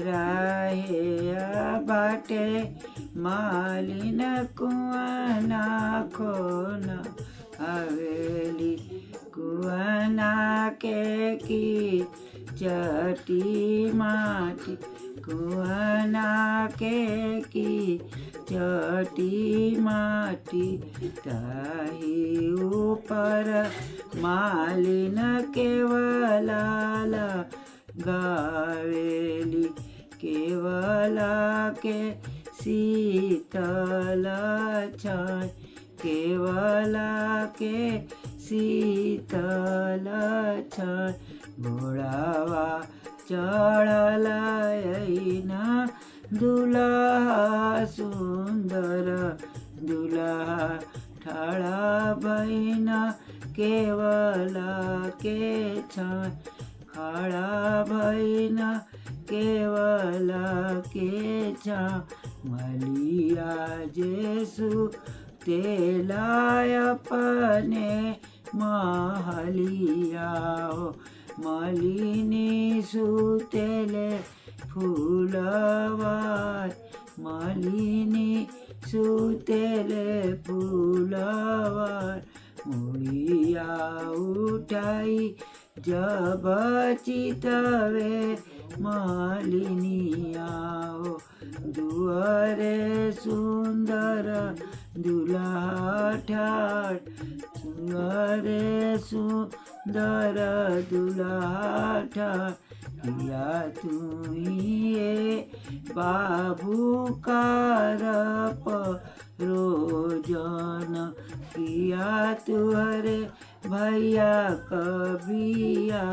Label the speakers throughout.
Speaker 1: राहे बाटे मालिन कुआ नाखो न हवेली कुआना के की चटी माटी कुआना के की चटी माटी ताही ऊपर मालिन केवलाला गावेली केवला के शीतल छाय केवला के शीतल छाय घोड़ावा चढ़ल ना दुल्हा सुंदर दुल्हा ठाड़ा बहन केवला के छाय खड़ा बहन केवला के छा मलिया जेसु तेलाय अपने महलिया हो मलिनी सुतेले फूलवार मलिनी सुतेले फूलवार मुड़िया उठाई जब चितवे मालिनिया हो दुआरे सुंदर दुल्हा ठाड़ दुआरे सुंदर दुल्हा ठाड़ किया तुए बाबू कारप रोजन किया तुहरे भैया कबिया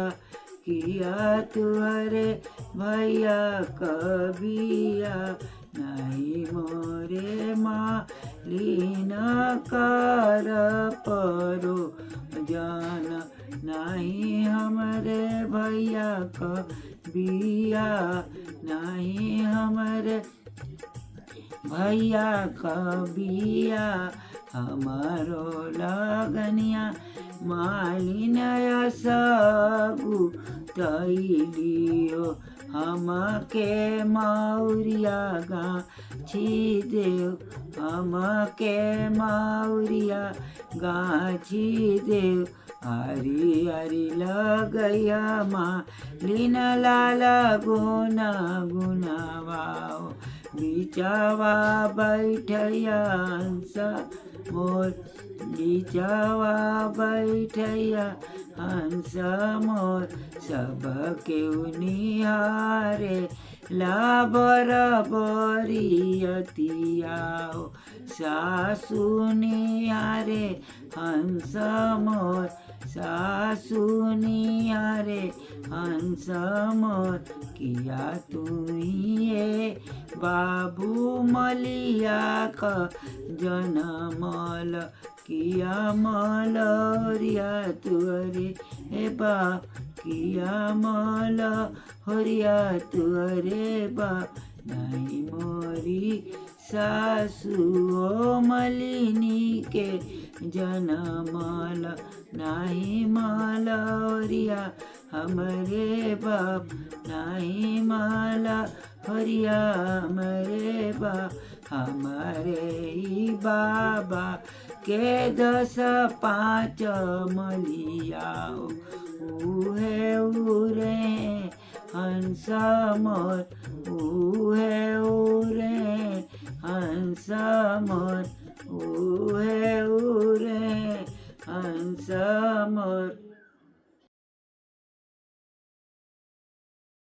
Speaker 1: किया तुहरे भैया कबिया नहीं मोरे मालिन कर परो जान नहीं हमरे भैया कबिया नहीं हमरे भैया कबिया हमारो लगनिया मालिन सबू तैलियो हमके मौरिया गाछी देव हमके मौरिया गाछी देव हरी हरी लगैया मालिन लाल गुना गुनावाओ बिचावा बैठैया हंस मोर बिचावा बैठैया हंस मोर सब के निहारे लाबर बरियतिया सासु निहारे हंस मोर सासु निहारे हंस मोर किया तुए बाबू मलिया का जनमल किया मलरिया तुअरे हे बा किया मल हरिया तुअरे बा नहीं मोरी सासु ओ मलिनी के जनमल नहीं मलरिया हमरे बाप नहीं माला हरिया हमरे बाप हमारे ही बाबा के 10 5 मलिया उहे उरे हंस मोर उहे उरे हंस मोर उहे उरे हंस मोर।